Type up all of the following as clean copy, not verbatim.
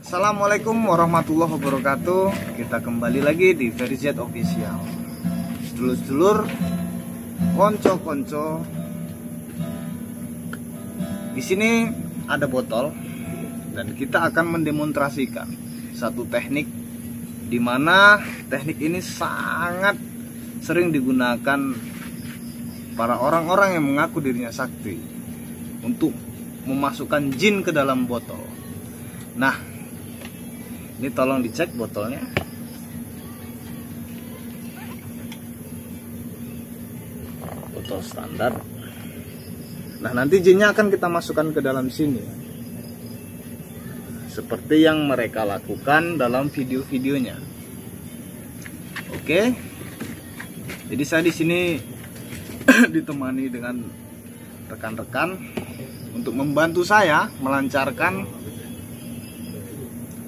Assalamualaikum warahmatullahi wabarakatuh. Kita kembali lagi di Verizet Official. Sedulur-sedulur, konco-konco. Di sini ada botol dan kita akan mendemonstrasikan satu teknik di mana teknik ini sangat sering digunakan para orang-orang yang mengaku dirinya sakti untuk memasukkan jin ke dalam botol. Nah, ini tolong dicek botolnya. Botol standar. Nah, nanti jinnya akan kita masukkan ke dalam sini, seperti yang mereka lakukan dalam video-videonya. Oke. Jadi saya di sini ditemani dengan rekan-rekan untuk membantu saya melancarkan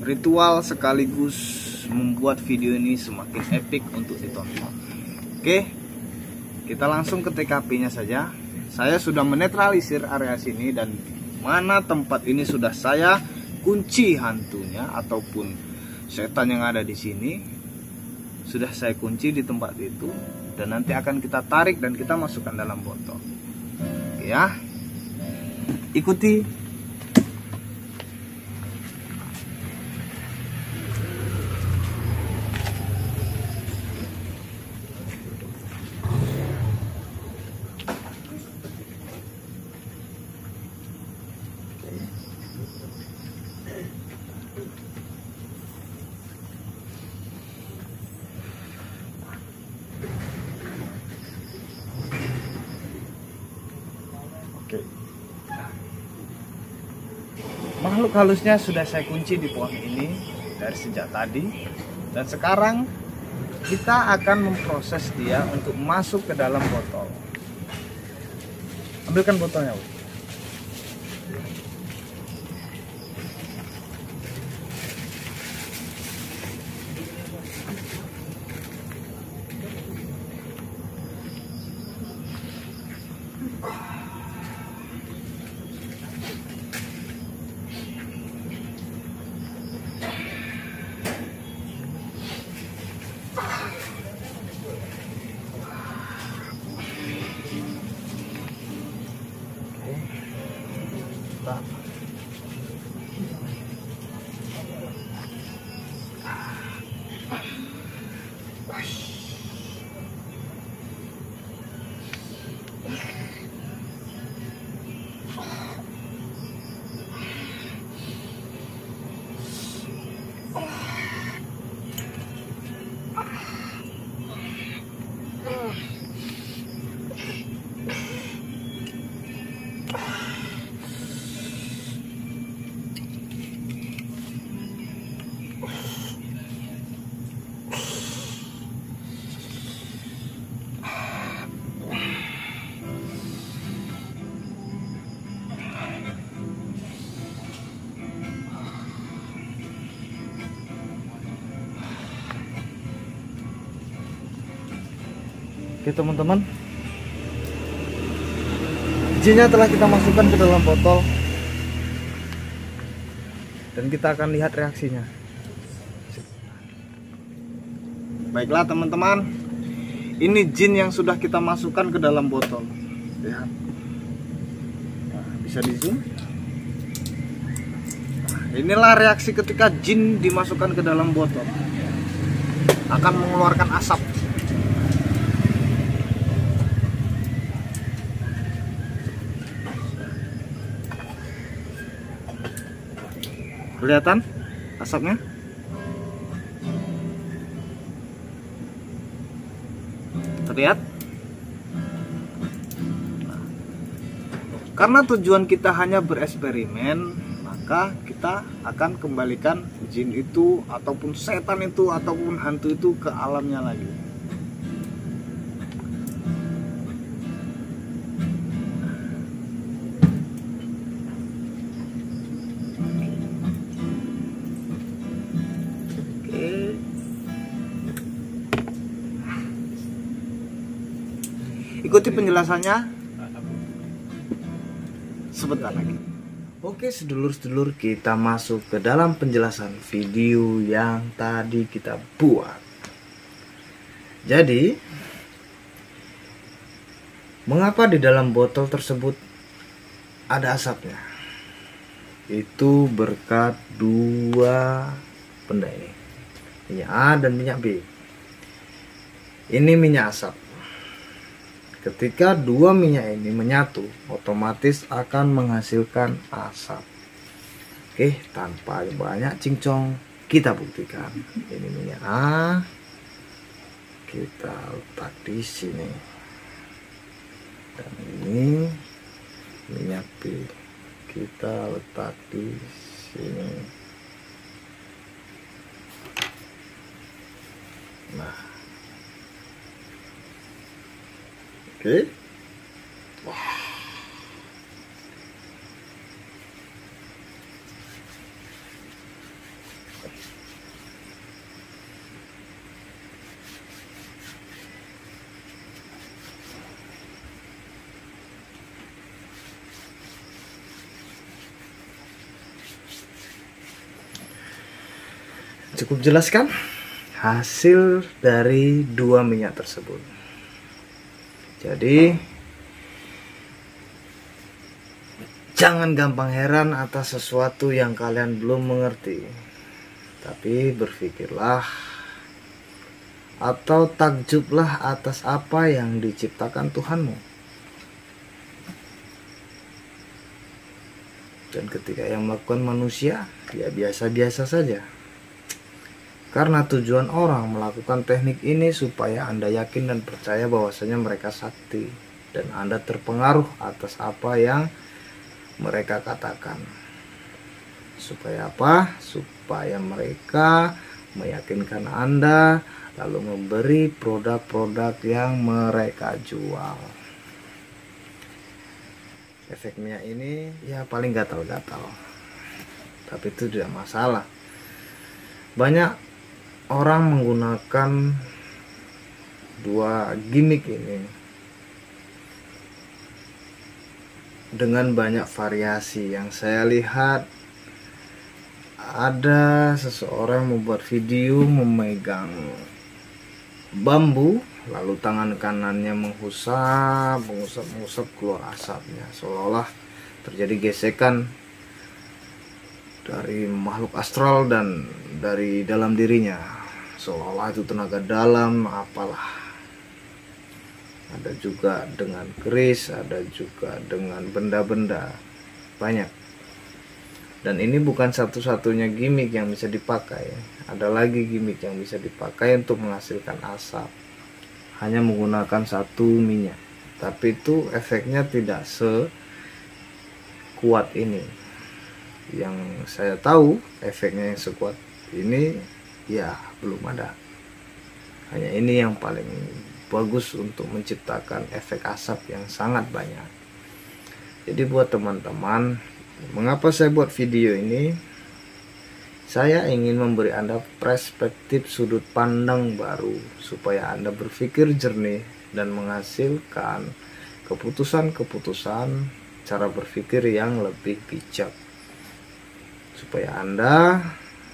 ritual sekaligus membuat video ini semakin epic untuk ditonton. Oke, kita langsung ke TKP-nya saja. Saya sudah menetralisir area sini dan mana tempat ini sudah saya kunci hantunya ataupun setan yang ada di sini. Sudah saya kunci di tempat itu dan nanti akan kita tarik dan kita masukkan dalam botol. Oke ya, ikuti. Oke. Makhluk halusnya sudah saya kunci di pohon ini dari sejak tadi. Dan sekarang kita akan memproses dia untuk masuk ke dalam botol. Ambilkan botolnya, Bu. Oke teman-teman, jinnya telah kita masukkan ke dalam botol dan kita akan lihat reaksinya. Baiklah teman-teman, ini jin yang sudah kita masukkan ke dalam botol. Lihat, nah, bisa di zoom. Nah, inilah reaksi ketika jin dimasukkan ke dalam botol, akan mengeluarkan asap. Kelihatan asapnya? Terlihat? Nah, karena tujuan kita hanya bereksperimen, maka kita akan kembalikan jin itu ataupun setan itu ataupun hantu itu ke alamnya lagi. Ikuti penjelasannya sebentar lagi. Oke sedulur-sedulur, kita masuk ke dalam penjelasan video yang tadi kita buat. Jadi, mengapa di dalam botol tersebut ada asapnya? Itu berkat dua benda ini, minyak A dan minyak B. Ini minyak asap. Ketika dua minyak ini menyatu, otomatis akan menghasilkan asap. Oke, tanpa banyak cincong, kita buktikan. Ini minyak A, kita letak di sini. Dan ini minyak B, kita letak di sini. Nah, oke. Wah. Cukup jelas kan hasil dari dua minyak tersebut. Jadi jangan gampang heran atas sesuatu yang kalian belum mengerti, tapi berpikirlah atau takjublah atas apa yang diciptakan Tuhanmu. Dan ketika yang melakukan manusia, ya biasa-biasa saja. Karena tujuan orang melakukan teknik ini supaya Anda yakin dan percaya bahwasanya mereka sakti, dan Anda terpengaruh atas apa yang mereka katakan. Supaya apa? Supaya mereka meyakinkan Anda, lalu memberi produk-produk yang mereka jual. Efeknya ini ya paling gatal-gatal, tapi itu tidak masalah. Banyak orang menggunakan dua gimmick ini dengan banyak variasi. Yang saya lihat ada seseorang membuat video memegang bambu, lalu tangan kanannya mengusap keluar asapnya, seolah-olah terjadi gesekan dari makhluk astral dan dari dalam dirinya, seolah-olah itu tenaga dalam apalah. Ada juga dengan keris, ada juga dengan benda-benda, banyak. Dan ini bukan satu-satunya gimmick yang bisa dipakai. Ada lagi gimmick yang bisa dipakai untuk menghasilkan asap, hanya menggunakan satu minyak, tapi itu efeknya tidak sekuat ini. Yang saya tahu efeknya yang sekuat ini ya belum ada. Hanya ini yang paling bagus untuk menciptakan efek asap yang sangat banyak. Jadi buat teman-teman, mengapa saya buat video ini? Saya ingin memberi Anda perspektif sudut pandang baru supaya Anda berpikir jernih dan menghasilkan keputusan-keputusan cara berpikir yang lebih bijak, supaya Anda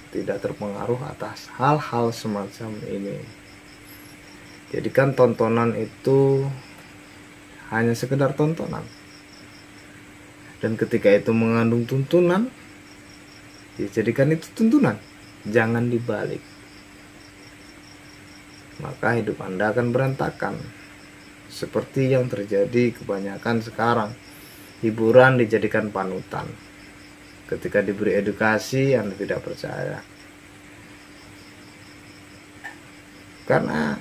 tidak terpengaruh atas hal-hal semacam ini. Jadikan tontonan itu hanya sekedar tontonan, dan ketika itu mengandung tuntunan, ya jadikan itu tuntunan, jangan dibalik. Maka hidup Anda akan berantakan, seperti yang terjadi kebanyakan sekarang. Hiburan dijadikan panutan. Ketika diberi edukasi, Anda tidak percaya. Karena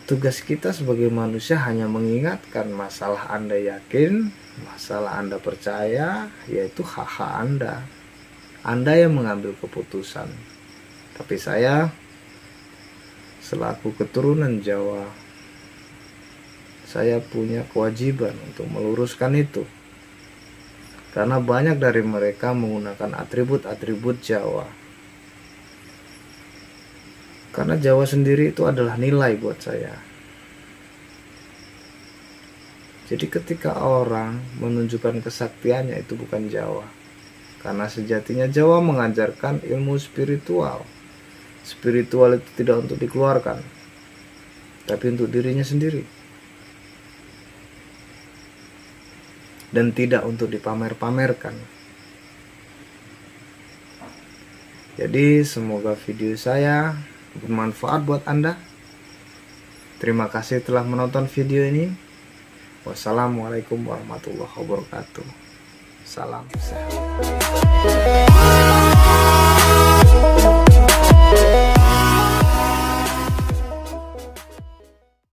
tugas kita sebagai manusia hanya mengingatkan. Masalah Anda yakin, masalah Anda percaya, yaitu hak-hak Anda. Anda yang mengambil keputusan. Tapi saya selaku keturunan Jawa, saya punya kewajiban untuk meluruskan itu. Karena banyak dari mereka menggunakan atribut-atribut Jawa. Karena Jawa sendiri itu adalah nilai buat saya. Jadi ketika orang menunjukkan kesaktiannya, itu bukan Jawa. Karena sejatinya Jawa mengajarkan ilmu spiritual. Spiritual itu tidak untuk dikeluarkan, tapi untuk dirinya sendiri. Dan tidak untuk dipamer-pamerkan. Jadi semoga video saya bermanfaat buat Anda. Terima kasih telah menonton video ini. Wassalamualaikum warahmatullahi wabarakatuh. Salam sehat.